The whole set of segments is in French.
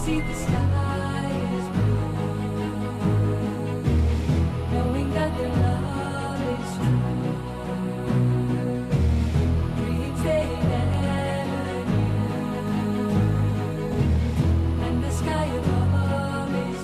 see the sky is blue, knowing that their love is true. Dreams they never knew, and the sky above is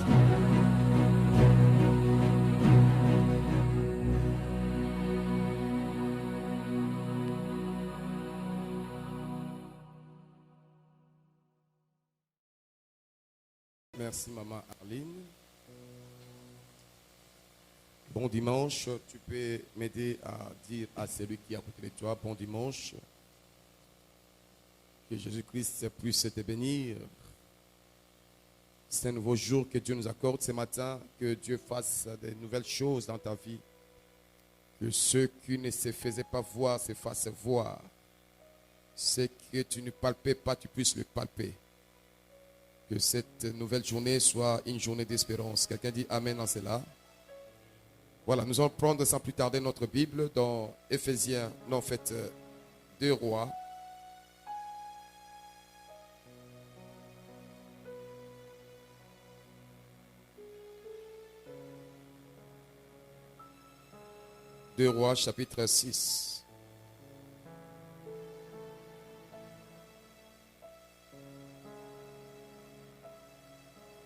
Merci maman Arline. Bon dimanche, tu peux m'aider à dire à celui qui est à côté de toi, bon dimanche. Que Jésus-Christ puisse te bénir. C'est un nouveau jour que Dieu nous accorde ce matin, que Dieu fasse de nouvelles choses dans ta vie. Que ceux qui ne se faisaient pas voir se fassent voir. Ce que tu ne palpais pas, tu puisses le palper. Que cette nouvelle journée soit une journée d'espérance. Quelqu'un dit Amen en cela. Voilà, nous allons prendre sans plus tarder notre Bible dans Éphésiens, non en fait, 2 Rois. Deux Rois, chapitre 6.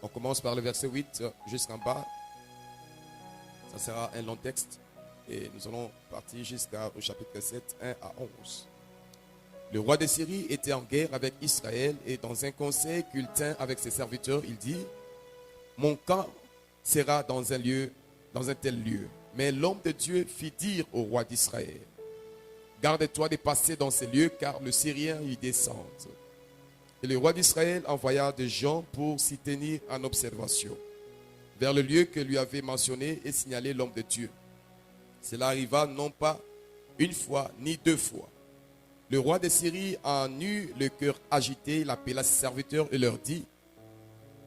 On commence par le verset 8 jusqu'en bas. Ça sera un long texte. Et nous allons partir jusqu'au chapitre 7, 1 à 11. Le roi de Syrie était en guerre avec Israël et dans un conseil qu'il tint avec ses serviteurs, il dit: mon camp sera dans un tel lieu. Mais l'homme de Dieu fit dire au roi d'Israël: garde-toi de passer dans ces lieux, car le Syrien y descend. Et le roi d'Israël envoya des gens pour s'y tenir en observation, vers le lieu que lui avait mentionné et signalé l'homme de Dieu. Cela arriva non pas une fois ni deux fois. Le roi de Syrie en eut le cœur agité, il appela ses serviteurs et leur dit: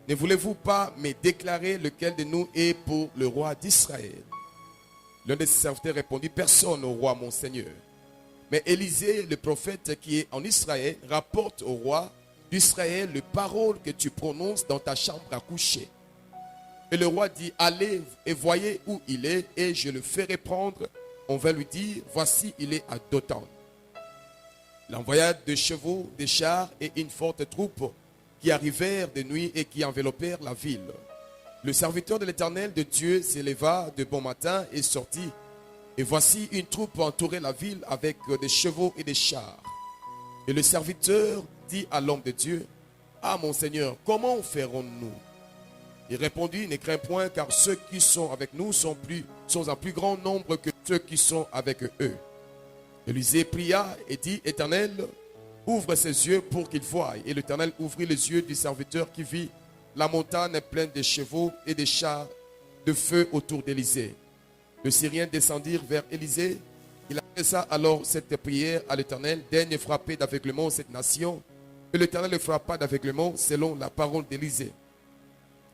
ne voulez-vous pas me déclarer lequel de nous est pour le roi d'Israël? L'un de ses serviteurs répondit: personne au roi, mon seigneur. Mais Élisée, le prophète qui est en Israël, rapporte au roi d'Israël les paroles que tu prononces dans ta chambre à coucher. Et le roi dit: allez et voyez où il est, et je le ferai prendre. On va lui dire: voici, il est à Dothan. Il envoya des chevaux, des chars et une forte troupe qui arrivèrent de nuit et qui enveloppèrent la ville. Le serviteur de l'Éternel de Dieu s'éleva de bon matin et sortit. Et voici une troupe entourait la ville avec des chevaux et des chars. Et le serviteur dit à l'homme de Dieu: ah mon Seigneur, comment ferons-nous? Il répondit: ne crains point, car ceux qui sont avec nous sont en plus grand nombre que ceux qui sont avec eux. Élisée pria et dit: Éternel, ouvre ses yeux pour qu'il voie. Et l'Éternel ouvrit les yeux du serviteur qui vit la montagne pleine de chevaux et de chars de feu autour d'Élisée. Le Syrien descendirent vers Élisée. Il adressa alors cette prière à l'Éternel: daigne frapper d'aveuglement cette nation. Et l'Éternel le frappa d'aveuglement selon la parole d'Élisée.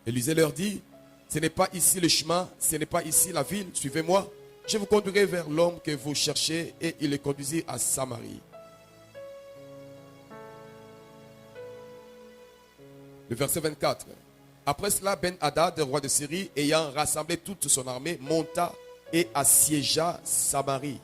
Élisée leur dit: ce n'est pas ici le chemin, ce n'est pas ici la ville, suivez-moi. Je vous conduirai vers l'homme que vous cherchez. Et il les conduisit à Samarie. Le verset 24. Après cela, Ben-Hadad, roi de Syrie, ayant rassemblé toute son armée, monta et assiégea Samarie.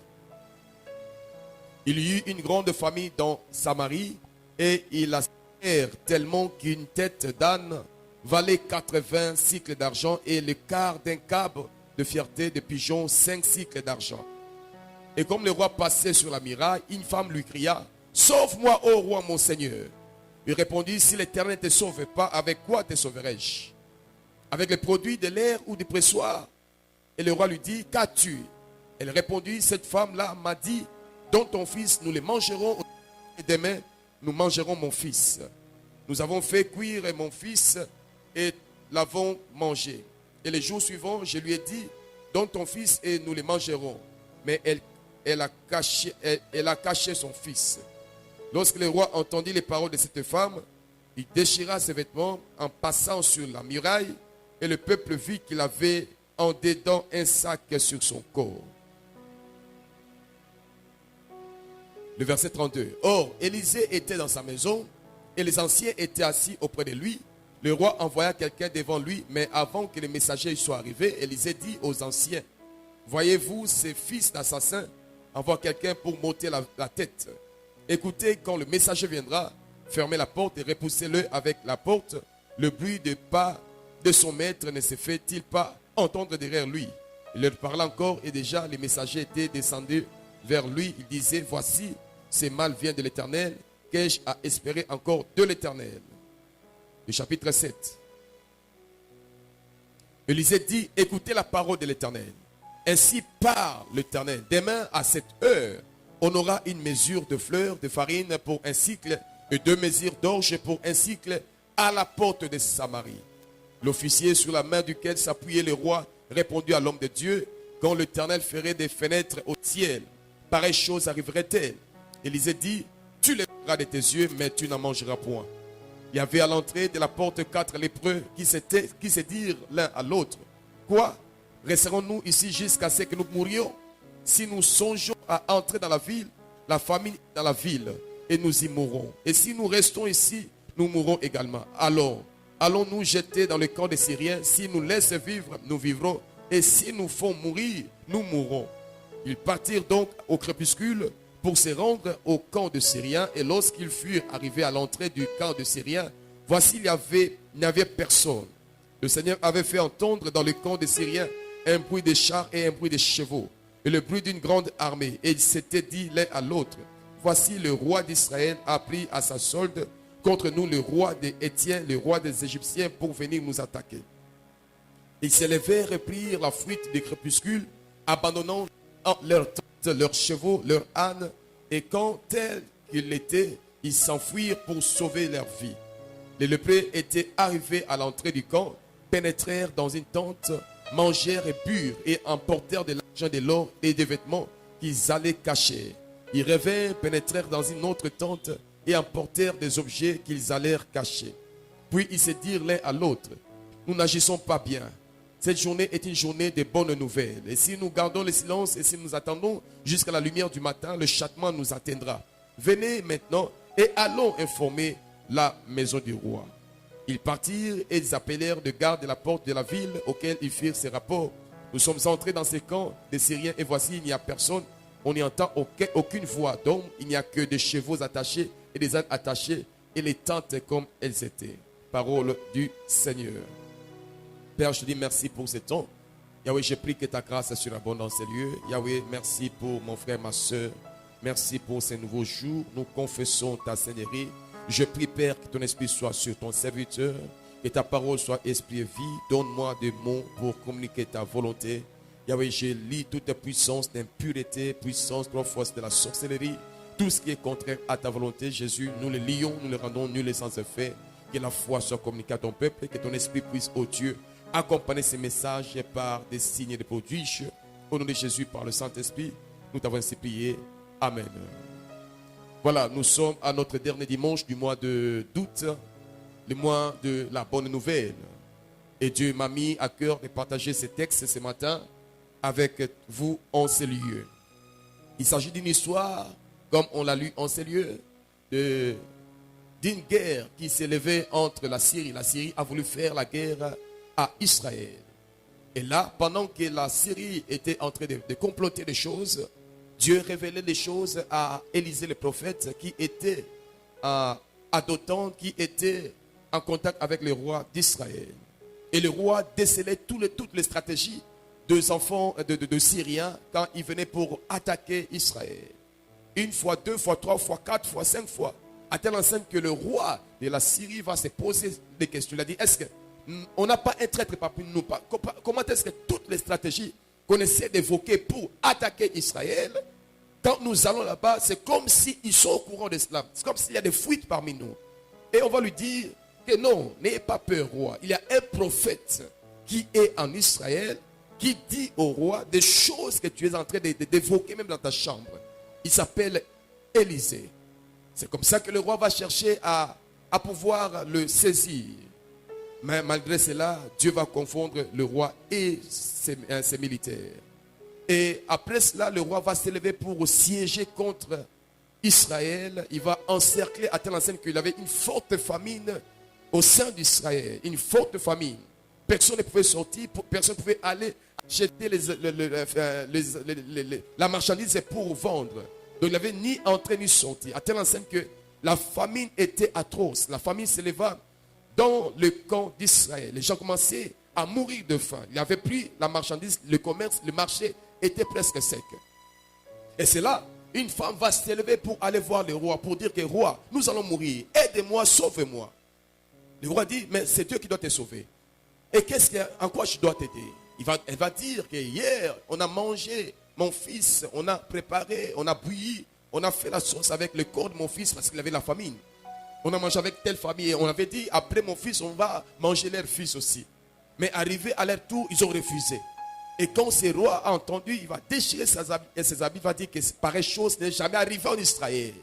Il y eut une grande famille dans Samarie, et ils la serrèrent tellement qu'une tête d'âne valait 80 cycles d'argent, et le quart d'un cab de fierté de pigeon 5 cycles d'argent. Et comme le roi passait sur la muraille, une femme lui cria: sauve-moi, ô roi, mon seigneur. Il répondit: si l'Éternel ne te sauve pas, avec quoi te sauverai-je? Avec les produits de l'air ou du pressoir? Et le roi lui dit: qu'as-tu? Elle répondit: cette femme-là m'a dit: donne ton fils, nous les mangerons, et demain nous mangerons mon fils. Nous avons fait cuire mon fils et l'avons mangé. Et les jours suivants, je lui ai dit: donne ton fils et nous les mangerons. Mais elle a caché son fils. Lorsque le roi entendit les paroles de cette femme, il déchira ses vêtements en passant sur la muraille, et le peuple vit qu'il avait en dedans un sac sur son corps. Le verset 32. Or, Élisée était dans sa maison, et les anciens étaient assis auprès de lui. Le roi envoya quelqu'un devant lui, mais avant que le messager soit arrivé, Élisée dit aux anciens, voyez-vous ces fils d'assassins envoient quelqu'un pour m'ôter la tête. Écoutez, quand le messager viendra, fermez la porte et repoussez-le avec la porte. Le bruit de pas de son maître ne se fait-il pas entendre derrière lui? Il leur parla encore et déjà les messagers étaient descendus vers lui. Il disait, voici, ce mal vient de l'Éternel. Qu'ai-je à espérer encore de l'Éternel? Le chapitre 7. Élisée dit, écoutez la parole de l'Éternel. Ainsi parle l'Éternel. Demain à cette heure, on aura une mesure de fleurs de farine pour un cycle et 2 mesures d'orge pour un cycle à la porte de Samarie. L'officier sur la main duquel s'appuyait le roi répondit à l'homme de Dieu, quand l'Éternel ferait des fenêtres au ciel, pareille chose arriverait-elle? Élisée dit, tu les verras de tes yeux, mais tu n'en mangeras point. Il y avait à l'entrée de la porte 4 lépreux qui se dirent l'un à l'autre, quoi? Resterons-nous ici jusqu'à ce que nous mourions? Si nous songeons à entrer dans la famine dans la ville, et nous y mourrons. Et si nous restons ici, nous mourrons également. Alors, allons-nous jeter dans le camp des Syriens? Si nous laissent vivre, nous vivrons. Et si nous font mourir, nous mourrons. Ils partirent donc au crépuscule pour se rendre au camp de Syriens. Et lorsqu'ils furent arrivés à l'entrée du camp de Syriens, voici, il n'y avait personne. Le Seigneur avait fait entendre dans le camp des Syriens un bruit de chars et un bruit de chevaux, et le bruit d'une grande armée. Et ils s'étaient dit l'un à l'autre, voici, le roi d'Israël a pris à sa solde contre nous le roi des Hétiens, le roi des Égyptiens, pour venir nous attaquer. Ils se levèrent et prirent la fuite du crépuscule, abandonnant leurs tentes, leurs chevaux, leurs ânes, et quand tels qu'ils l'étaient, ils s'enfuirent pour sauver leur vie. Les lépreux étaient arrivés à l'entrée du camp, pénétrèrent dans une tente, mangèrent et burent, et emportèrent de l'argent, de l'or et des vêtements qu'ils allaient cacher. Ils revinrent, pénétrèrent dans une autre tente, et emportèrent des objets qu'ils allèrent cacher. Puis ils se dirent l'un à l'autre, nous n'agissons pas bien. Cette journée est une journée de bonnes nouvelles. Et si nous gardons le silence et si nous attendons jusqu'à la lumière du matin, le châtiment nous atteindra. Venez maintenant et allons informer la maison du roi. Ils partirent et ils appelèrent de garde de la porte de la ville auquel ils firent ces rapports. Nous sommes entrés dans ces camps des Syriens et voici, il n'y a personne. On n'y entend aucune voix d'homme. Il n'y a que des chevaux attachés et des ânes attachés et les tentes comme elles étaient. Parole du Seigneur. Père, je te dis merci pour ce temps. Yahweh, je prie que ta grâce surabonde dans ces lieux. Yahweh, merci pour mon frère, ma soeur. Merci pour ces nouveaux jours. Nous confessons ta Seigneurie. Je prie, Père, que ton esprit soit sur ton serviteur. Que ta parole soit esprit et vie. Donne-moi des mots pour communiquer ta volonté. Yahweh, je lis toute puissance d'impureté, puissance, trop force de la sorcellerie. Tout ce qui est contraire à ta volonté, Jésus, nous le lions, nous le rendons nul et sans effet. Que la foi soit communiquée à ton peuple. Que ton esprit puisse, ô Dieu, accompagner ces messages par des signes et des prodiges. Au nom de Jésus, par le Saint-Esprit, nous t'avons ainsi prié. Amen. Voilà, nous sommes à notre dernier dimanche du mois d'août, le mois de la bonne nouvelle. Et Dieu m'a mis à cœur de partager ces textes ce matin avec vous en ces lieux. Il s'agit d'une histoire, comme on l'a lu en ces lieux, d'une guerre qui s'est levée entre la Syrie. La Syrie a voulu faire la guerre à Israël. Et là, pendant que la Syrie était en train de comploter des choses, Dieu révélait les choses à Élisée le prophète qui était à Dothan, qui était en contact avec le roi d'Israël. Et le roi décelait toutes les stratégies des enfants de Syriens quand ils venaient pour attaquer Israël. 1 fois, 2 fois, 3 fois, 4 fois, 5 fois. À telle enseigne que le roi de la Syrie va se poser des questions. Il a dit, est-ce qu'on n'a pas un traître parmi nous? Comment est-ce que toutes les stratégies qu'on essaie d'évoquer pour attaquer Israël, quand nous allons là-bas, c'est comme s'ils sont au courant de cela. C'est comme s'il y a des fuites parmi nous. Et on va lui dire que non, n'ayez pas peur, roi. Il y a un prophète qui est en Israël, qui dit au roi des choses que tu es en train d'évoquer même dans ta chambre. Il s'appelle Élisée. C'est comme ça que le roi va chercher à pouvoir le saisir. Mais malgré cela, Dieu va confondre le roi et ses militaires. Et après cela, le roi va s'élever pour siéger contre Israël. Il va encercler à telle enseigne qu'il avait une forte famine au sein d'Israël, une forte famine. Personne ne pouvait sortir, personne ne pouvait aller acheter la marchandise pour vendre. Donc il n'y avait ni entrée ni sortie. À telle enseigne que la famine était atroce. La famine s'éleva dans le camp d'Israël. Les gens commençaient à mourir de faim. Il n'y avait plus la marchandise, le commerce, le marché était presque sec. Et c'est là, une femme va s'élever pour aller voir le roi, pour dire que roi, nous allons mourir. Aide-moi, sauve-moi. Le roi dit, mais c'est Dieu qui doit te sauver. Et en quoi je dois t'aider? Elle va dire que hier, on a mangé mon fils, on a préparé, on a bouilli, on a fait la sauce avec le corps de mon fils parce qu'il avait la famine. On a mangé avec telle famille et on avait dit, après mon fils, on va manger leur fils aussi. Mais arrivé à leur tour, ils ont refusé. Et quand ce roi a entendu, il va déchirer ses habits, il va dire que pareille chose n'est jamais arrivé en Israël.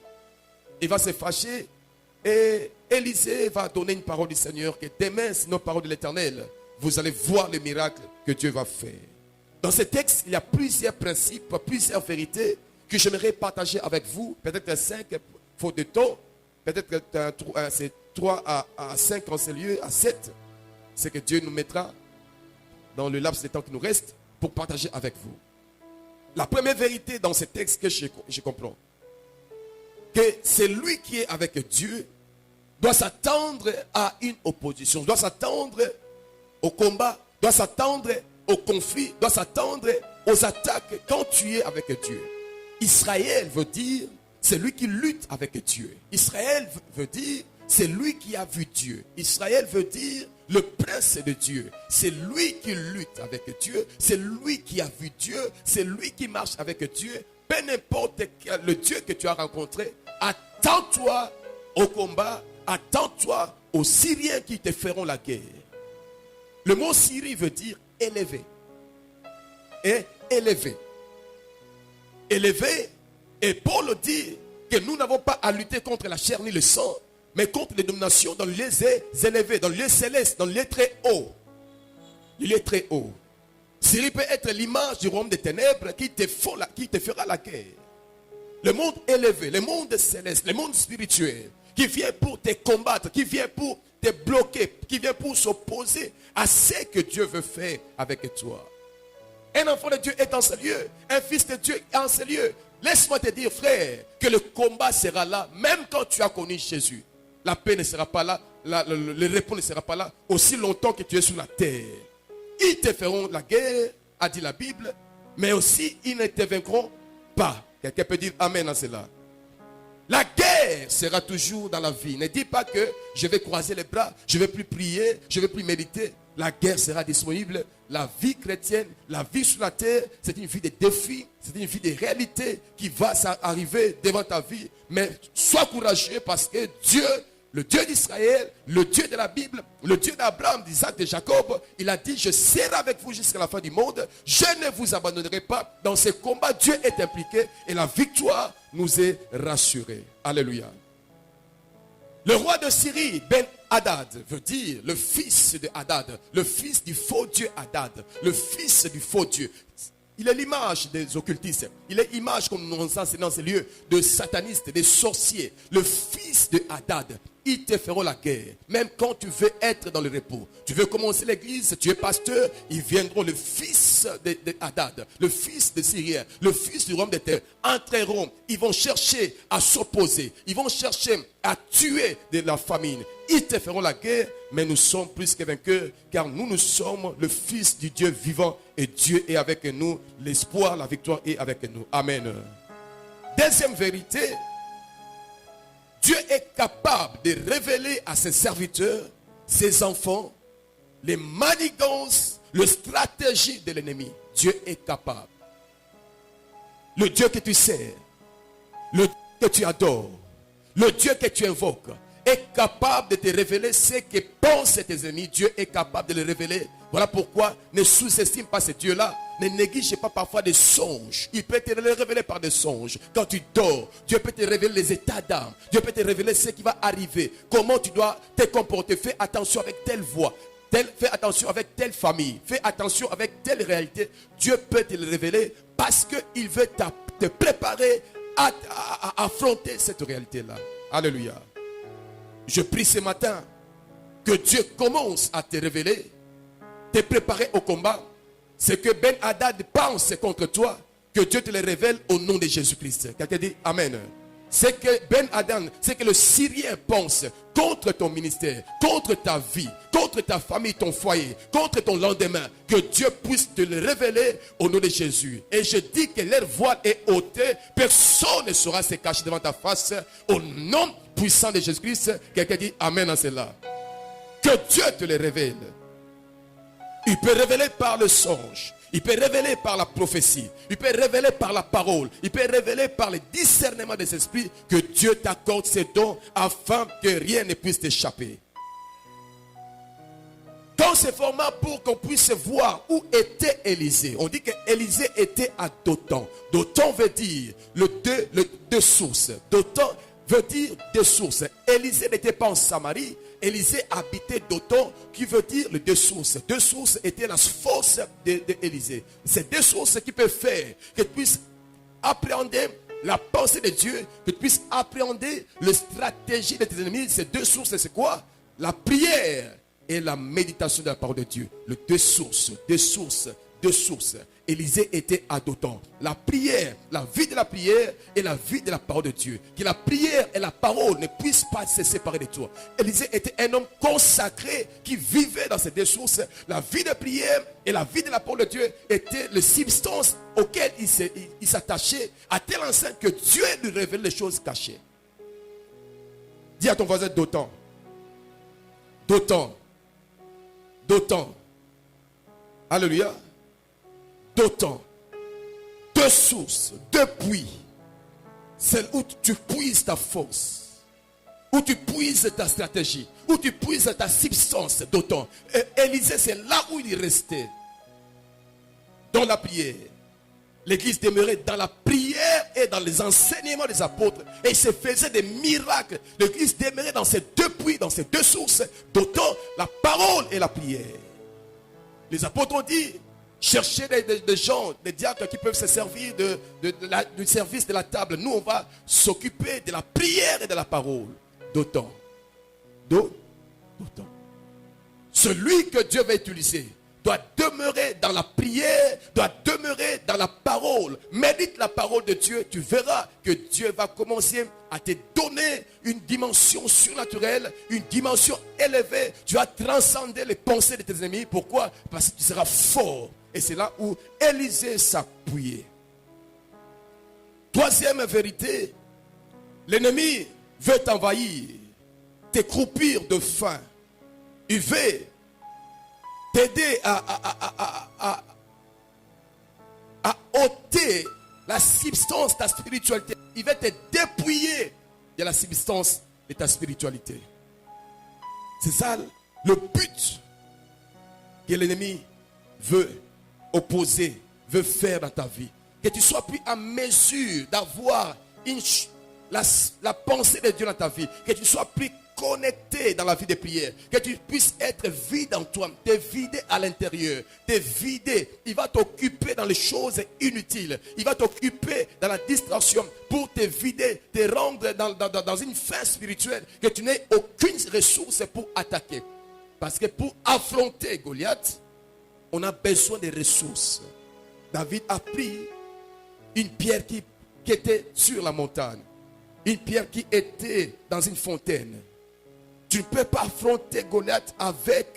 Il va se fâcher et Élisée va donner une parole du Seigneur que demain, c'est une parole de l'Éternel. Vous allez voir le miracle que Dieu va faire. Dans ce texte, il y a plusieurs principes, plusieurs vérités que j'aimerais partager avec vous. Peut-être 5 faute de temps. Peut-être que c'est 3 à 5 en ce lieu, à 7. C'est que Dieu nous mettra dans le laps de temps qui nous reste pour partager avec vous. La première vérité dans ce texte que je comprends, que c'est lui qui est avec Dieu, doit s'attendre à une opposition, doit s'attendre au combat, doit s'attendre au conflit, doit s'attendre aux attaques quand tu es avec Dieu. Israël veut dire, c'est lui qui lutte avec Dieu. Israël veut dire, c'est lui qui a vu Dieu. Israël veut dire le prince de Dieu. C'est lui qui lutte avec Dieu. C'est lui qui a vu Dieu. C'est lui qui marche avec Dieu. Peu importe le Dieu que tu as rencontré, attends-toi au combat. Attends-toi aux Syriens qui te feront la guerre. Le mot Syrie veut dire élevé. Et élevé. Élevé. Et Paul dit que nous n'avons pas à lutter contre la chair ni le sang, mais contre les dominations dans les élevés, dans les célestes, dans les très hauts. Il est très haut. Syrie peut être l'image du royaume des ténèbres qui te fera la guerre. Le monde élevé, le monde céleste, le monde spirituel, qui vient pour te combattre, qui vient pour te bloquer, qui vient pour s'opposer à ce que Dieu veut faire avec toi. Un enfant de Dieu est en ce lieu, un fils de Dieu est en ce lieu. Laisse-moi te dire, frère, que le combat sera là, même quand tu as connu Jésus. La paix ne sera pas là, le repos ne sera pas là, aussi longtemps que tu es sur la terre. Ils te feront la guerre, a dit la Bible, mais aussi ils ne te vaincront pas. Quelqu'un peut dire amen à cela. La guerre sera toujours dans la vie. Ne dis pas que je vais croiser les bras, je ne vais plus prier, je ne vais plus méditer. La guerre sera disponible. La vie chrétienne, la vie sur la terre, c'est une vie de défis, c'est une vie de réalité qui va arriver devant ta vie. Mais sois courageux parce que Dieu, le Dieu d'Israël, le Dieu de la Bible, le Dieu d'Abraham, d'Isaac, de Jacob, il a dit, je serai avec vous jusqu'à la fin du monde. Je ne vous abandonnerai pas. Dans ce combat, Dieu est impliqué et la victoire nous est rassurée. Alléluia. Le roi de Syrie, Ben-Hadad, veut dire le fils de Hadad, le fils du faux Dieu Hadad, le fils du faux Dieu. Il est l'image des occultistes. Il est l'image, comme nous enseignons dans ces lieux, de satanistes, des sorciers. Le fils de Hadad. Ils te feront la guerre. Même quand tu veux être dans le repos. Tu veux commencer l'église, tu es pasteur. Ils viendront, le fils de Hadad, le fils de Syrien, le fils du royaume des terres, entreront. Ils vont chercher à s'opposer. Ils vont chercher à tuer de la famine. Ils te feront la guerre, mais nous sommes plus que vainqueurs, car nous sommes le fils du Dieu vivant et Dieu est avec nous. L'espoir, la victoire est avec nous. Amen. Deuxième vérité, Dieu est capable de révéler à ses serviteurs, ses enfants, les manigances, les stratégies de l'ennemi. Dieu est capable. Le Dieu que tu sers, le Dieu que tu adores, le Dieu que tu invoques, est capable de te révéler ce que pensent tes ennemis. Dieu est capable de le révéler. Voilà pourquoi ne sous-estime pas ce Dieu-là. Ne néglige pas parfois des songes. Il peut te le révéler par des songes. Quand tu dors, Dieu peut te révéler les états d'âme. Dieu peut te révéler ce qui va arriver. Comment tu dois te comporter. Fais attention avec telle voix. Fais attention avec telle famille. Fais attention avec telle réalité. Dieu peut te le révéler parce qu'il veut te préparer à affronter cette réalité-là. Alléluia. Je prie ce matin que Dieu commence à te révéler, te préparer au combat, c'est que Ben Hadad pense contre toi, que Dieu te le révèle au nom de Jésus-Christ. Quelqu'un dit Amen. C'est que Ben Hadad, c'est que le Syrien pense contre ton ministère, contre ta vie, contre ta famille, ton foyer, contre ton lendemain, que Dieu puisse te le révéler au nom de Jésus. Et je dis que leur voile est ôté, personne ne saura se cacher devant ta face, au nom puissant de Jésus-Christ. Quelqu'un dit Amen à cela. Que Dieu te le révèle. Il peut révéler par le songe. Il peut révéler par la prophétie. Il peut révéler par la parole. Il peut révéler par le discernement des esprits que Dieu t'accorde ces dons afin que rien ne puisse t'échapper. Dans ce format, pour qu'on puisse voir où était Élisée. On dit que Élisée était à Dothan. Dothan veut dire deux sources. Dothan veut dire deux sources. Élisée n'était pas en Samarie. Élisée habitait Dothan, qui veut dire les deux sources. Deux sources étaient la force d'Élisée. C'est deux sources qui peuvent faire que tu puisses appréhender la pensée de Dieu, que tu puisses appréhender les stratégies de tes ennemis. Ces deux sources, c'est quoi? La prière et la méditation de la parole de Dieu. Les deux sources, deux sources, deux sources. Élisée était à Dothan. La prière, la vie de la prière et la vie de la parole de Dieu. Que la prière et la parole ne puissent pas se séparer de toi. Élisée était un homme consacré qui vivait dans ces deux sources. La vie de prière et la vie de la parole de Dieu étaient les substances auxquelles il s'attachait à tel enseigne que Dieu lui révèle les choses cachées. Dis à ton voisin Dothan. Dothan. Dothan. Alléluia. Dothan, deux sources, deux puits, celle où tu puises ta force, où tu puises ta stratégie, où tu puises ta substance. Dothan. Élisée, c'est là où il restait, dans la prière. L'église demeurait dans la prière et dans les enseignements des apôtres, et il se faisait des miracles. L'église demeurait dans ces deux puits, dans ces deux sources. Dothan, la parole et la prière. Les apôtres ont dit: cherchez des gens, des diacres qui peuvent se servir du service de la table. Nous, on va s'occuper de la prière et de la parole. Dothan. Celui que Dieu va utiliser doit demeurer dans la prière, doit demeurer dans la parole. Médite la parole de Dieu, tu verras que Dieu va commencer à te donner une dimension surnaturelle, une dimension élevée. Tu vas transcender les pensées de tes ennemis. Pourquoi? Parce que tu seras fort. Et c'est là où Élisée s'appuyait. Troisième vérité, l'ennemi veut t'envahir, t'écroupir de faim. Il veut t'aider à ôter la substance de ta spiritualité. Il veut te dépouiller de la substance de ta spiritualité. C'est ça le but que l'ennemi veut opposer, veut faire dans ta vie. Que tu sois plus en mesure d'avoir la pensée de Dieu dans ta vie. Que tu sois plus connecté dans la vie de prière. Que tu puisses être vide en toi. Te vider à l'intérieur. Te vider. Il va t'occuper dans les choses inutiles. Il va t'occuper dans la distraction pour te vider, te rendre dans une faim spirituelle. Que tu n'aies aucune ressource pour attaquer. Parce que pour affronter Goliath, on a besoin de ressources. David a pris une pierre qui était sur la montagne. Une pierre qui était dans une fontaine. Tu ne peux pas affronter Goliath avec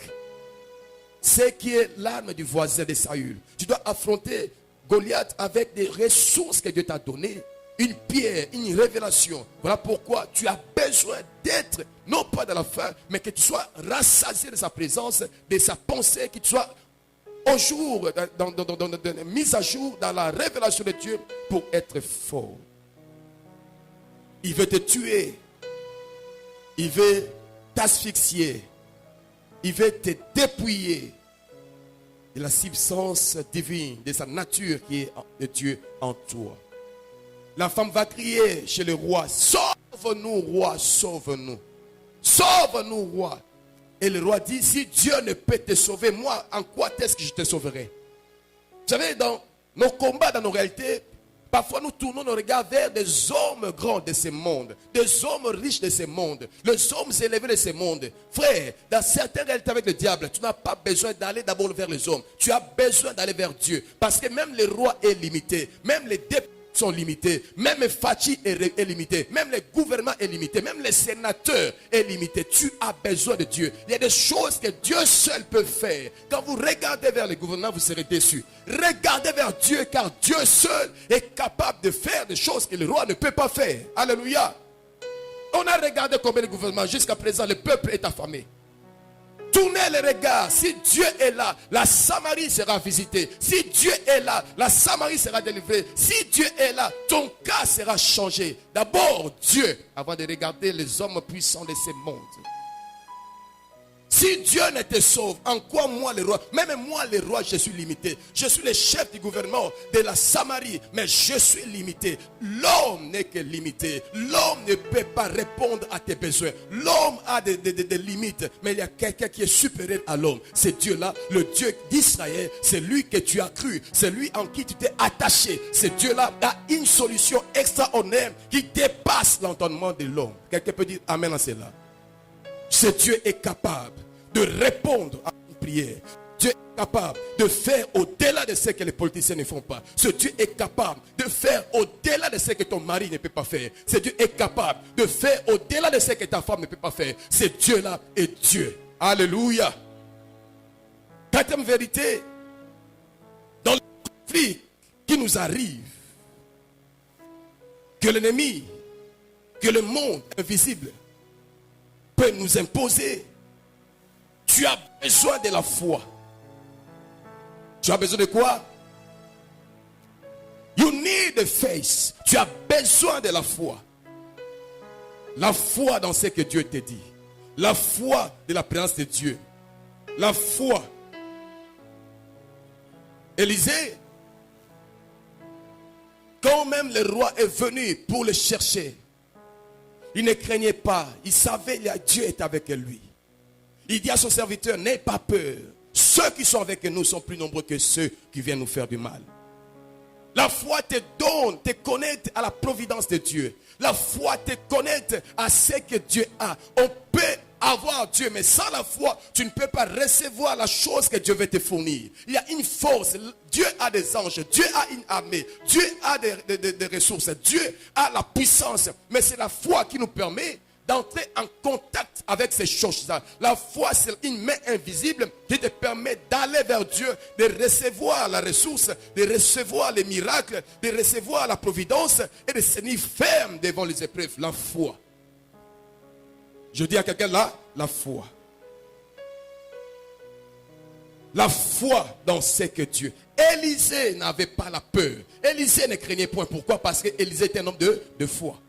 ce qui est l'arme du voisin de Saül. Tu dois affronter Goliath avec des ressources que Dieu t'a données. Une pierre, une révélation. Voilà pourquoi tu as besoin d'être, non pas dans la faim, mais que tu sois rassasié de sa présence, de sa pensée, que tu sois au jour, mise à jour dans la révélation de Dieu pour être fort. Il veut te tuer. Il veut t'asphyxier. Il veut te dépouiller de la substance divine, de sa nature qui est de Dieu en toi. La femme va crier chez le roi: sauve-nous, roi, sauve-nous. Sauve-nous, roi. Et le roi dit: si Dieu ne peut te sauver, moi, en quoi est-ce que je te sauverai? Vous savez, dans nos combats, dans nos réalités, Parfois, nous tournons nos regards vers des hommes grands de ce monde, des hommes riches de ce monde, les hommes élevés de ce monde. Frère, dans certaines réalités avec le diable, tu n'as pas besoin d'aller d'abord vers les hommes. Tu as besoin d'aller vers Dieu. Parce que même le roi est limité, même les députés sont limités, même Fachi est limité, même les gouvernements est limité, même les sénateurs est limité. Tu as besoin de Dieu. Il y a des choses que Dieu seul peut faire. Quand vous regardez vers les gouvernements, vous serez déçus. Regardez vers Dieu, car Dieu seul est capable de faire des choses que le roi ne peut pas faire. Alléluia. On a regardé combien de gouvernements jusqu'à présent, le peuple est affamé. Tournez les regards. Si Dieu est là, la Samarie sera visitée. Si Dieu est là, la Samarie sera délivrée. Si Dieu est là, ton cas sera changé. D'abord Dieu, avant de regarder les hommes puissants de ce monde. Si Dieu ne te sauve, en quoi moi le roi, même moi le roi, je suis limité. Je suis le chef du gouvernement de la Samarie, mais je suis limité. L'homme n'est que limité. L'homme ne peut pas répondre à tes besoins. L'homme a des limites, mais il y a quelqu'un qui est supérieur à l'homme. C'est Dieu-là, le Dieu d'Israël. C'est lui que tu as cru. C'est lui en qui tu t'es attaché. Ce Dieu-là a une solution extraordinaire qui dépasse l'entendement de l'homme. Quelqu'un peut dire amen à cela. Ce Dieu est capable de répondre à une prière. Dieu est capable de faire au-delà de ce que les politiciens ne font pas. Ce Dieu est capable de faire au-delà de ce que ton mari ne peut pas faire. Ce Dieu est capable de faire au-delà de ce que ta femme ne peut pas faire. Ce Dieu-là est Dieu. Alléluia. Quatrième vérité, dans le conflit qui nous arrive, que l'ennemi, que le monde invisible peut nous imposer, tu as besoin de la foi. Tu as besoin de quoi? You need the faith. Tu as besoin de la foi. La foi dans ce que Dieu te dit. La foi de la présence de Dieu. La foi. Élisée, quand même le roi est venu pour le chercher, il ne craignait pas. Il savait que Dieu est avec lui. Il dit à son serviteur, n'aie pas peur. Ceux qui sont avec nous sont plus nombreux que ceux qui viennent nous faire du mal. La foi te donne, te connecte à la providence de Dieu. La foi te connecte à ce que Dieu a. On peut avoir Dieu, mais sans la foi, tu ne peux pas recevoir la chose que Dieu veut te fournir. Il y a une force. Dieu a des anges. Dieu a une armée. Dieu a des ressources. Dieu a la puissance. Mais c'est la foi qui nous permet d'entrer en contact avec ces choses-là. La foi, c'est une main invisible qui te permet d'aller vers Dieu, de recevoir la ressource, de recevoir les miracles, de recevoir la providence et de se tenir ferme devant les épreuves. La foi. Je dis à quelqu'un là, la foi. La foi dans ce que Dieu. Élisée n'avait pas la peur. Élisée ne craignait point. Pourquoi? Parce que Élisée était un homme de foi.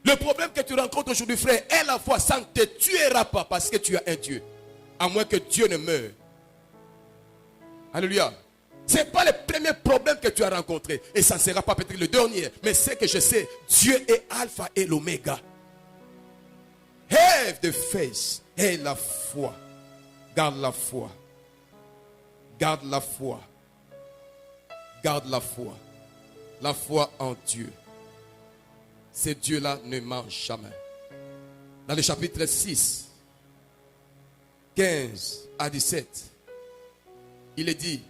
Le problème que tu rencontres aujourd'hui, frère, est la foi. Ça ne te tuera pas parce que tu as un Dieu. À moins que Dieu ne meure. Alléluia. Ce n'est pas le premier problème que tu as rencontré. Et ça ne sera pas peut-être le dernier. Mais c'est que je sais, Dieu est alpha et l'oméga. Have the faith. Et la foi. Garde la foi. Garde la foi. Garde la foi. La foi en Dieu. Ce Dieu-là ne ment jamais. Dans le chapitre 6, 15 à 17, il est dit,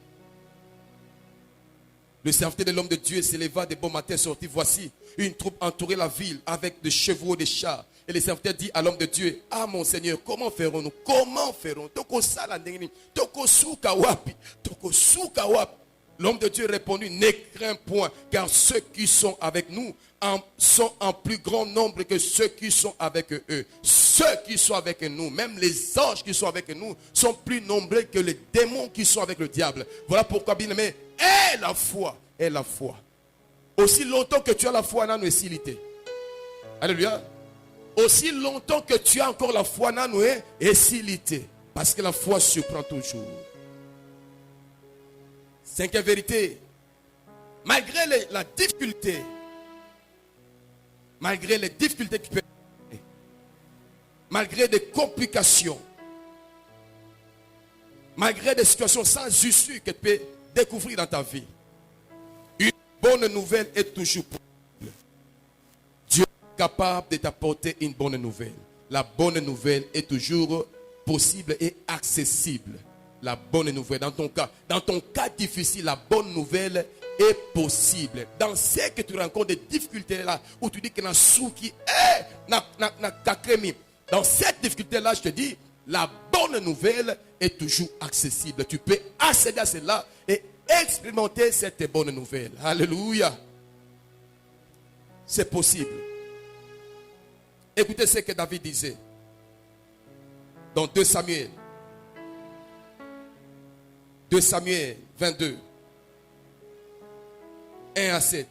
le serviteur de l'homme de Dieu s'éleva de bon matin, sortit, voici, une troupe entourait la ville avec des chevaux, des chars. Et le serviteur dit à l'homme de Dieu, ah mon Seigneur, comment ferons-nous? Comment ferons-nous? Toko salandeni, toko suka wapi, toko suka wapi. L'homme de Dieu répondit, ne crains point, car ceux qui sont avec nous sont en plus grand nombre que ceux qui sont avec eux. Ceux qui sont avec nous, même les anges qui sont avec nous, sont plus nombreux que les démons qui sont avec le diable. Voilà pourquoi, bien aimé, est la foi, est la foi. Aussi longtemps que tu as la foi, n'a nous silité. Alléluia. Aussi longtemps que tu as encore la foi, n'a nous silité. Parce que la foi surprend toujours. Cinquième vérité, malgré la difficulté, malgré les difficultés qui peuvent arriver, malgré des complications, malgré des situations sans issue que tu peux découvrir dans ta vie, une bonne nouvelle est toujours possible. Dieu est capable de t'apporter une bonne nouvelle. La bonne nouvelle est toujours possible et accessible. La bonne nouvelle, dans ton cas difficile, la bonne nouvelle est possible. Dans ce que tu rencontres des difficultés là, où tu dis que dans cette difficulté là, je te dis, la bonne nouvelle est toujours accessible. Tu peux accéder à cela et expérimenter cette bonne nouvelle. Alléluia. C'est possible. Écoutez ce que David disait dans 2 Samuel 22, 1 à 7.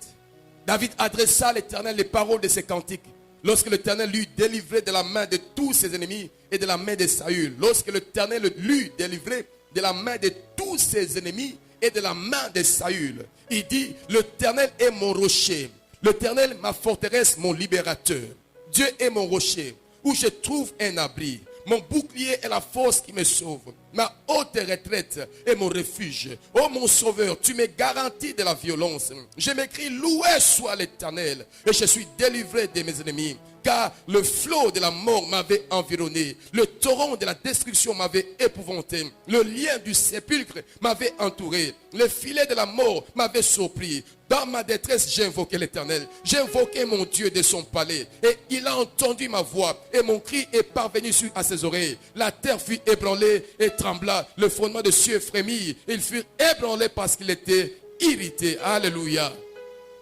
David adressa à l'Éternel les paroles de ses cantiques. Lorsque l'Éternel l'eut délivré de la main de tous ses ennemis et de la main de Saül. Lorsque l'Éternel l'eut délivré de la main de tous ses ennemis et de la main de Saül. Il dit, l'Éternel est mon rocher. L'Éternel ma forteresse, mon libérateur. Dieu est mon rocher, où je trouve un abri. Mon bouclier est la force qui me sauve. Ma haute retraite est mon refuge. Oh mon sauveur, tu me garantis de la violence. Je m'écris, loué soit l'Éternel. Et je suis délivré de mes ennemis. Car le flot de la mort m'avait environné. Le torrent de la destruction m'avait épouvanté. Le lien du sépulcre m'avait entouré. Le filet de la mort m'avait surpris. Dans ma détresse, j'ai invoqué l'Éternel. J'ai invoqué mon Dieu de son palais. Et il a entendu ma voix. Et mon cri est parvenu à ses oreilles. La terre fut ébranlée et trembla. Le fondement des cieux frémit. Il fut ébranlé parce qu'il était irrité. Alléluia.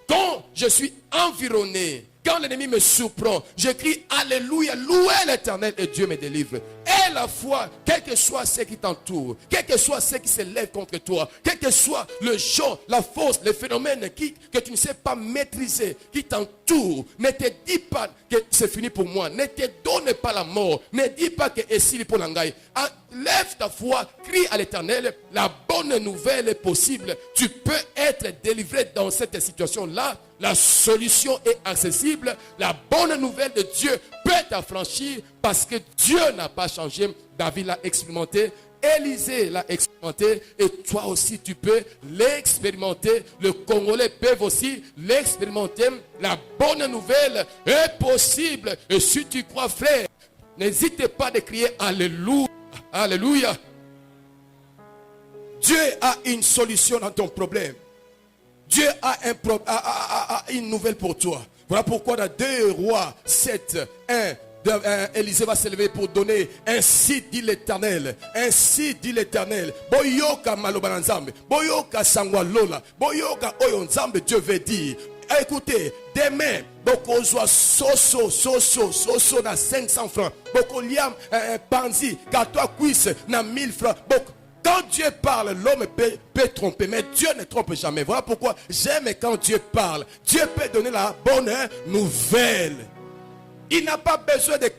Quand je suis environné, quand l'ennemi me surprend, je crie Alléluia, louez l'Éternel et Dieu me délivre. Et la foi, quel que soit ce qui t'entoure, quel que soit ce qui se lève contre toi, quel que soit le genre, la force, les phénomènes que tu ne sais pas maîtriser, qui t'entourent, ne te dis pas que c'est fini pour moi, ne te donne pas la mort, ne dis pas que c'est fini pour l'angaï. Lève ta foi, crie à l'Éternel, la bonne nouvelle est possible. Tu peux être délivré dans cette situation-là. La solution est accessible. La bonne nouvelle de Dieu peut t'affranchir parce que Dieu n'a pas changé. David l'a expérimenté, Élisée l'a expérimenté et toi aussi tu peux l'expérimenter. Le Congolais peuvent aussi l'expérimenter. La bonne nouvelle est possible. Et si tu crois, frère, n'hésitez pas de crier Alléluia. Alléluia. Dieu a une solution dans ton problème. Dieu a une nouvelle pour toi. Voilà pourquoi dans 2 Rois 7, 1, Élisée va se lever pour donner. Ainsi dit l'Éternel. Ainsi dit l'Éternel. Boyoka malobanzambe. Boyoka sangwalola. Boyoka oyonzambe. Dieu veut dire. Écoutez, demain, beaucoup soit soso na 500 francs. Beaucoup liam panzi, gâteau cuisse na 1000 francs. Beaucoup. Quand Dieu parle, l'homme peut tromper, mais Dieu ne trompe jamais. Voilà pourquoi j'aime quand Dieu parle. Dieu peut donner la bonne nouvelle. Il n'a pas besoin de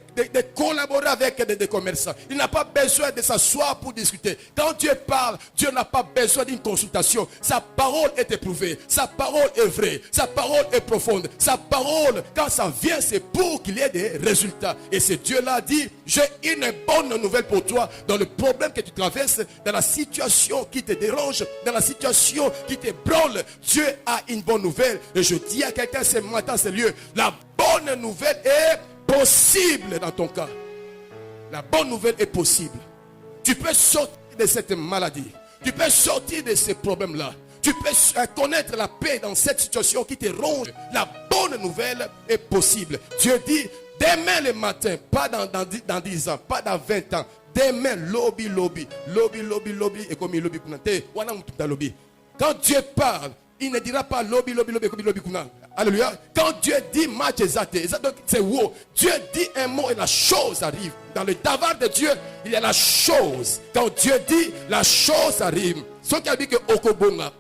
collaborer avec des commerçants. Il n'a pas besoin de s'asseoir pour discuter. Quand Dieu parle, Dieu n'a pas besoin d'une consultation. Sa parole est éprouvée. Sa parole est vraie. Sa parole est profonde. Sa parole, quand ça vient, c'est pour qu'il y ait des résultats. Et ce Dieu-là dit, j'ai une bonne nouvelle pour toi dans le problème que tu traverses, dans la situation qui te dérange, dans la situation qui te branle. Dieu a une bonne nouvelle. Et je dis à quelqu'un ce matin, ce lieu, la bonne nouvelle est possible dans ton cas. La bonne nouvelle est possible. Tu peux sortir de cette maladie. Tu peux sortir de ces problèmes-là. Tu peux connaître la paix dans cette situation qui te ronge. La bonne nouvelle est possible. Dieu dit, demain le matin, pas dans 10 ans, pas dans 20 ans. Demain, lobby. Et comme il lobby, quand Dieu parle, il ne dira pas lobby. Alléluia. Quand Dieu dit c'est wow. Dieu dit un mot et la chose arrive. Dans le davar de Dieu, il y a la chose. Quand Dieu dit, la chose arrive. Ce qui a dit que okobonga.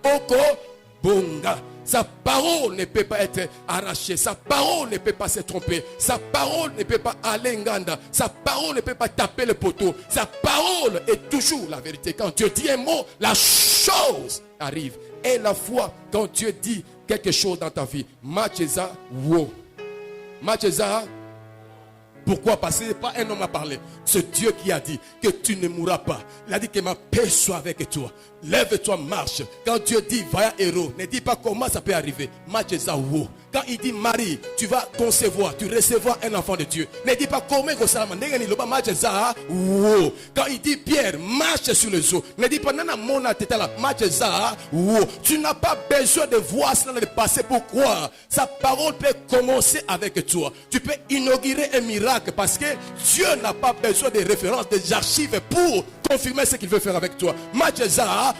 Sa parole ne peut pas être arrachée. Sa parole ne peut pas se tromper. Sa parole ne peut pas aller nganda. Sa parole ne peut pas taper le poteau. Sa parole est toujours la vérité. Quand Dieu dit un mot, la chose arrive. Et la foi, quand Dieu dit quelque chose dans ta vie, Macheza, wow. Macheza, Pourquoi? Parce que ce n'est pas un homme à parler. C'est Dieu qui a dit que tu ne mourras pas. Il a dit que ma paix soit avec toi. Lève-toi, marche. Quand Dieu dit va héros, ne dis pas comment ça peut arriver. Quand il dit Marie, tu vas concevoir, tu recevras un enfant de Dieu. Ne dis pas comment ça va. Quand il dit Pierre, marche sur les eaux. Ne dis pas nana mona tetala marche ça. Tu n'as pas besoin de voir cela dans le passé pour croire. Sa parole peut commencer avec toi. Tu peux inaugurer un miracle parce que Dieu n'a pas besoin de références, des archives pour confirmer ce qu'il veut faire avec toi. Marche ça.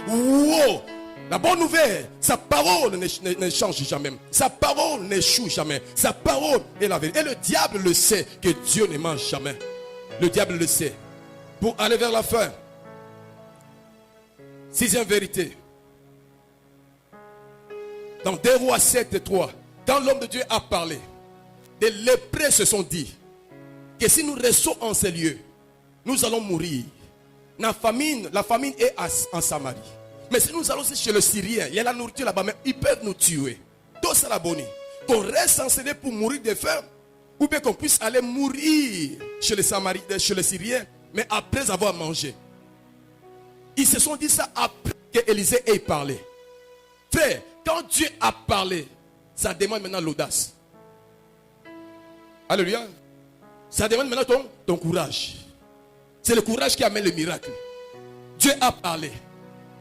La bonne nouvelle, sa parole ne change jamais. Sa parole n'échoue jamais. Sa parole est la vérité. Et le diable le sait que Dieu ne ment jamais. Le diable le sait. Pour aller vers la fin. 6e vérité. Dans 2 Rois 7, 3. Quand l'homme de Dieu a parlé, les lépreux se sont dit que si nous restons en ces lieux, nous allons mourir. La famine est en Samarie. Mais si nous allons aussi chez le Syrien, il y a la nourriture là-bas, mais ils peuvent nous tuer. Tout ça la bonne. Qu'on reste en CD pour mourir de faim, ou bien qu'on puisse aller mourir chez les Samaritains, chez les Syriens, mais après avoir mangé. Ils se sont dit ça après qu'Élisée ait parlé. Frère, quand Dieu a parlé, ça demande maintenant l'audace. Alléluia. Ça demande maintenant ton courage. C'est le courage qui amène le miracle. Dieu a parlé.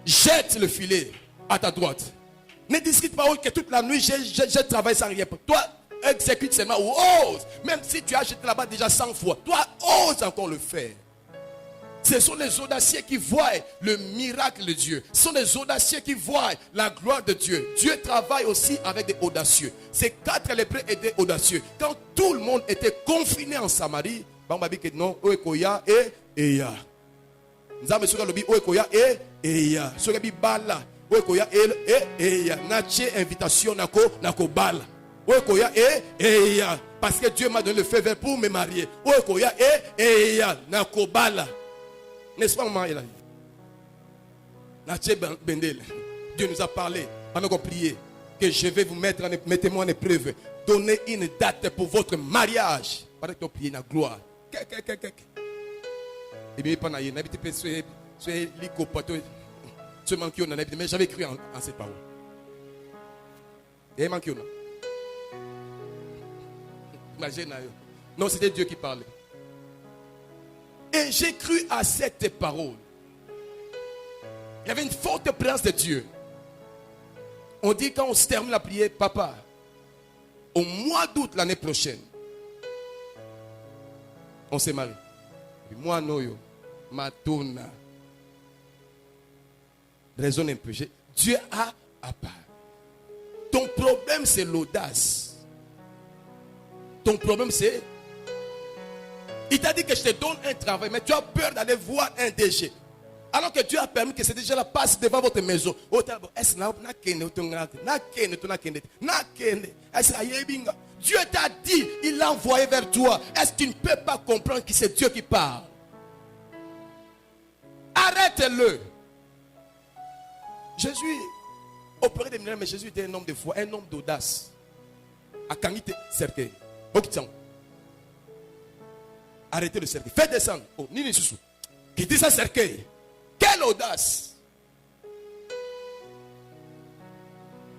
Jette le filet à ta droite. Ne discute pas que toute la nuit je travaille sans rien. Toi, exécute seulement ou ose. Même si tu as jeté là-bas déjà 100 fois, toi, ose encore le faire. Ce sont les audacieux qui voient le miracle de Dieu. Ce sont les audacieux qui voient la gloire de Dieu. Dieu travaille aussi avec des audacieux. Ces 4 lépreux étaient audacieux. Quand tout le monde était confiné en Samarie, on m'a dit que non, Oekoya et Eya. Nous avons sur le bi Oekoya et Eya. Sur le bi Bala. Oekoya et Eya. Nache invitation nako Bala. Oekoya et Eya. Parce que Dieu m'a donné le feu vert pour me marier. Oekoya et Eya. Nako Bala. N'est-ce pas, maman? Dieu nous a parlé pendant qu'on priait que je vais vous mettre mettez-moi en épreuve. Donnez une date pour votre mariage. Pendant qu'on priait la gloire. Et bien, pendant qu'il y a mais j'avais cru en cette parole. Et non, c'était Dieu qui parlait. Et j'ai cru à cette parole. Il y avait une forte présence de Dieu. On dit quand on se termine la prière, papa, au mois d'août l'année prochaine, on s'est marié. Moi, noyo, matona. Raisonne un peu. Dieu a parlé. Ton problème, c'est l'audace. Ton problème, c'est... Il t'a dit que je te donne un travail, mais tu as peur d'aller voir un DG. Alors que Dieu a permis que ce DG-là passe devant votre maison. Dieu t'a dit, il l'a envoyé vers toi. Est-ce que tu ne peux pas comprendre que c'est Dieu qui parle? Arrête-le. Jésus opérait des miracles, mais Jésus était un homme de foi, un homme d'audace. À Kangite cercueil. Arrêtez le cercueil. Faites descendre. Oh, Nini Soussou. Qui dit ça cercueil? Quelle audace!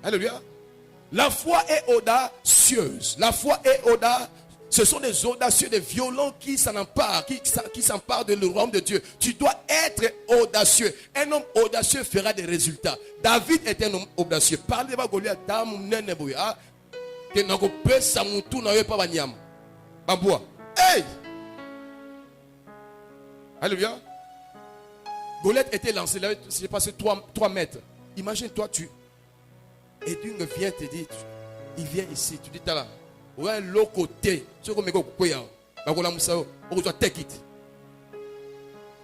Alléluia. La foi est audacieuse. La foi est audace. Ce sont des audacieux, des violents qui s'en emparent, qui s'emparent de le royaume de Dieu. Tu dois être audacieux. Un homme audacieux fera des résultats. David est un homme audacieux. Parlez de Goliath. Que n'a pas samutu na pas banyam. Baboua. Hey! Alléluia. Goliath était lancé là, c'est passé 3 mètres. Imagine-toi, et Dieu vient te dire, il vient ici, tu dis t'as là, ouais, l'autre côté, tu comme go koya, ba ko la musa, on doit take it.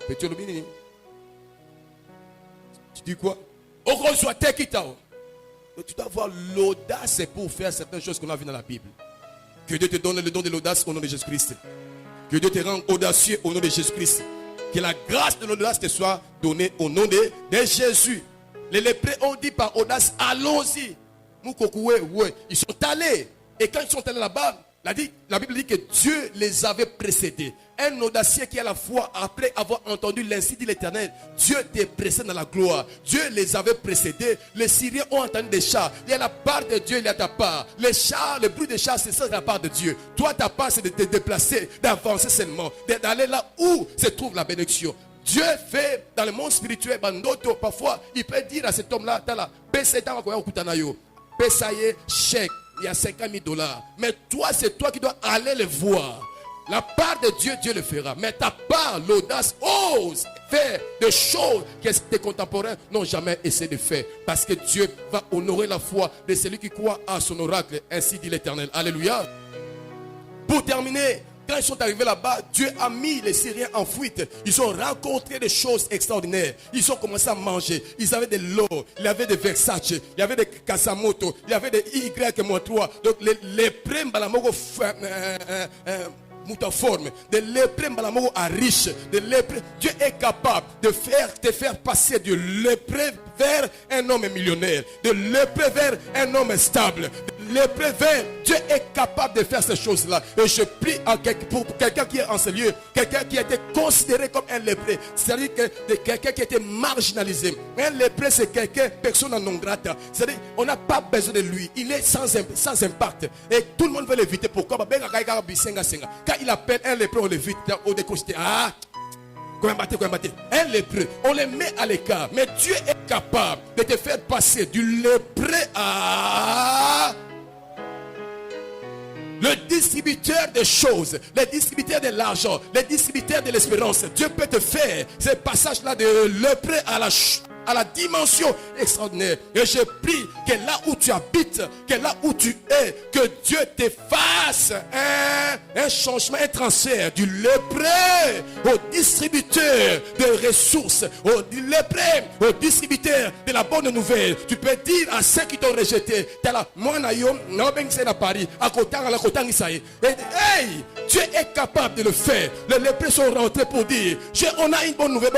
Petit lobini. Tu dis quoi? On doit take it. Tu dois avoir l'audace pour faire certaines choses qu'on a vues dans la Bible. Que Dieu te donne le don de l'audace au nom de Jésus-Christ. Que Dieu te rende audacieux au nom de Jésus-Christ. Que la grâce de l'audace te soit donnée au nom de Jésus. Les lépreux ont dit par audace, allons-y. Ils sont allés. Et quand ils sont allés là-bas, La Bible dit que Dieu les avait précédés. Un audacieux qui à la fois, après avoir entendu l'ainsi dit l'Éternel, Dieu te précède dans la gloire. Dieu les avait précédés. Les Syriens ont entendu des chars. Il y a la part de Dieu, il y a ta part. Les chars, le bruit des chars, c'est ça la part de Dieu. Toi, ta part, c'est de te déplacer, d'avancer seulement, d'aller là où se trouve la bénédiction. Dieu fait dans le monde spirituel, parfois, il peut dire à cet homme-là, chèque, il y a 50 000 $. Mais toi, c'est toi qui dois aller le voir. La part de Dieu, Dieu le fera. Mais ta part, l'audace, ose faire des choses que tes contemporains n'ont jamais essayé de faire. Parce que Dieu va honorer la foi de celui qui croit à son oracle. Ainsi dit l'Éternel. Alléluia. Pour terminer, quand ils sont arrivés là-bas, Dieu a mis les Syriens en fuite. Ils ont rencontré des choses extraordinaires. Ils ont commencé à manger. Ils avaient de l'eau, il y avait des Versace, il y avait des Kasamoto, il y avait des Y-3. Donc les prêts moutaforme, de lépreux malamogo à riche, de lépreux. Dieu est capable de te faire passer de lépreux vers un homme millionnaire, de lépreux vers un homme stable, de lépreux vers. Dieu est capable de faire ces choses-là. Et je prie pour quelqu'un qui est en ce lieu, quelqu'un qui a été considéré comme un lépreux, c'est-à-dire que quelqu'un qui a été marginalisé. Un lépreux, c'est quelqu'un, personne non grata. C'est-à-dire, on n'a pas besoin de lui. Il est sans impact. Et tout le monde veut l'éviter. Pourquoi? Quand il appelle un lépreux, on l'évite. On décoche. Ah! Un lépreux, on les met à l'écart. Mais Dieu est capable de te faire passer du lépreux à le distributeur des choses, le distributeur de l'argent, le distributeur de l'espérance. Dieu peut te faire ce passage-là de lépreux à la dimension extraordinaire. Et je prie que là où tu habites, que là où tu es, que Dieu te fasse un changement, un transfert du lépreux au distributeur de ressources, au lépreux au distributeur de la bonne nouvelle. Tu peux dire à ceux qui t'ont rejeté, hey, Dieu est capable de le faire. Les lépreux sont rentrés pour dire, on a une bonne nouvelle,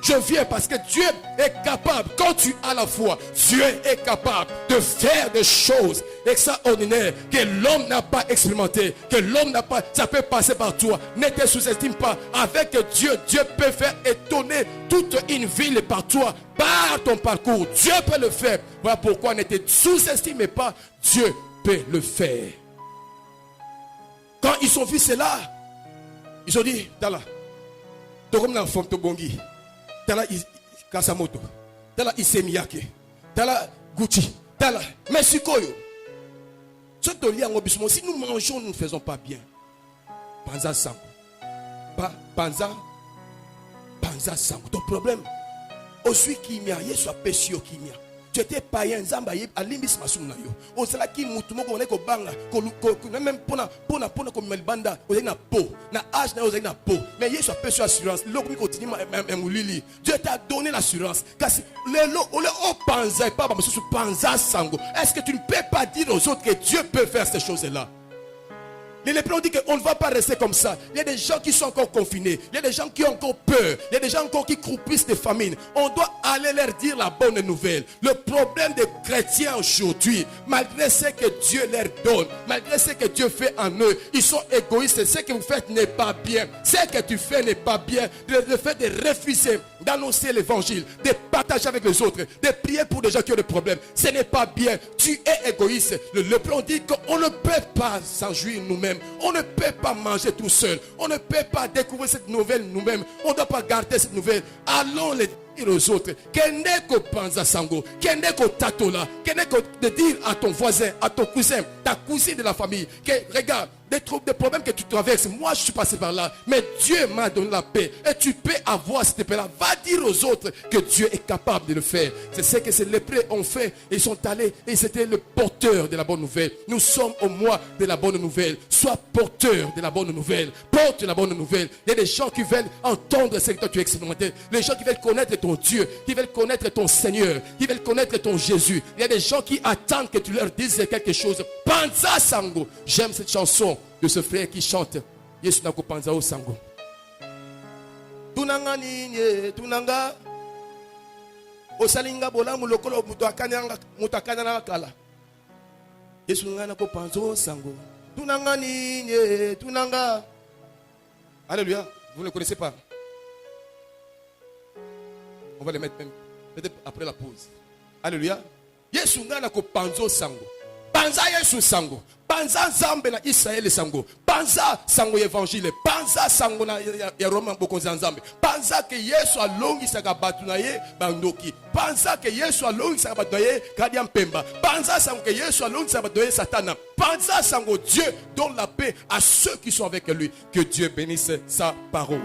je viens parce que Dieu est capable. Quand tu as la foi, Dieu est capable de faire des choses extraordinaires que l'homme n'a pas expérimenté, que l'homme n'a pas. Ça peut passer par toi. Ne te sous-estime pas. Avec Dieu, Dieu peut faire étonner toute une ville par toi, par ton parcours. Dieu peut le faire. Voilà pourquoi ne te sous-estime pas. Dieu peut le faire. Quand ils ont vu cela, ils ont dit, Tala, comme la forme de Bongi, Tala Kasamoto, Tala Isemiyake, Tala Gucci, Tala Mesikoyo. Si nous mangeons, nous ne faisons pas bien. Panza Sango. Panza Sango. Ton problème, aussi Kimia, Yesu Pesio Kimia. Tu étais païen, Zamba, à l'Imbis Masumna. On s'est là qui moutumo, on est au banga, même pour comme Melbanda, on est na peau, na âge, on est na peau. Mais il y a une assurance. L'homme continue à mourir. Dieu t'a donné l'assurance. Car si le lot, on est au panza et pas sur panza sango. Est-ce que tu ne peux pas dire aux autres que Dieu peut faire ces choses-là? Les lépreux ont dit qu'on ne va pas rester comme ça. Il y a des gens qui sont encore confinés. Il y a des gens qui ont encore peur. Il y a des gens encore qui croupissent de famine. On doit aller leur dire la bonne nouvelle. Le problème des chrétiens aujourd'hui, malgré ce que Dieu leur donne, malgré ce que Dieu fait en eux, ils sont égoïstes. Ce que vous faites n'est pas bien. Ce que tu fais n'est pas bien. Le fait de refuser d'annoncer l'évangile, de partager avec les autres, de prier pour des gens qui ont des problèmes, ce n'est pas bien. Tu es égoïste. Le lépreux dit qu'on ne peut pas s'en jouir nous-mêmes. On ne peut pas manger tout seul. On ne peut pas découvrir cette nouvelle nous-mêmes. On ne doit pas garder cette nouvelle. Allons les dire aux autres. Keneko panza sango. Keneko tatola. Keneko de dire à ton voisin, à ton cousin, ta cousine de la famille, que regarde, des problèmes que tu traverses. Moi, je suis passé par là. Mais Dieu m'a donné la paix. Et tu peux avoir cette paix-là. Va dire aux autres que Dieu est capable de le faire. C'est ce que ces lépreux ont fait. Ils sont allés et c'était le porteur de la bonne nouvelle. Nous sommes au mois de la bonne nouvelle. Sois porteur de la bonne nouvelle. Porte la bonne nouvelle. Il y a des gens qui veulent entendre ce que toi tu as expérimenté. Les gens qui veulent connaître ton Dieu. Qui veulent connaître ton Seigneur. Qui veulent connaître ton Jésus. Il y a des gens qui attendent que tu leur dises quelque chose. Panza Sango. J'aime cette chanson de ce frère qui chante Yesu nako panza o sango. Tunanga ninye tunanga osalinga bolamu lokolo mutakanya kala. Yesu ngana ko panzo sango. Tunanga nini, tunanga. Alléluia. Vous ne le connaissez pas? On va les mettre même peut-être après la pause. Alléluia. Yesu ngana ko panzo sango. Panza Yesu sango. Panza Zambe na Israël sango. Panza sango évangile. Panza sango na ya Roma bokonza Nzambe. Panza que Yesu alongi saka batu na ye bandoki. Panza que Yesu alongi saka batu na ye kadiam pemba. Panza sango que Yesu alongi saka batu na ye satana. Panza sango Dieu donne la paix à ceux qui sont avec lui. Que Dieu bénisse sa parole.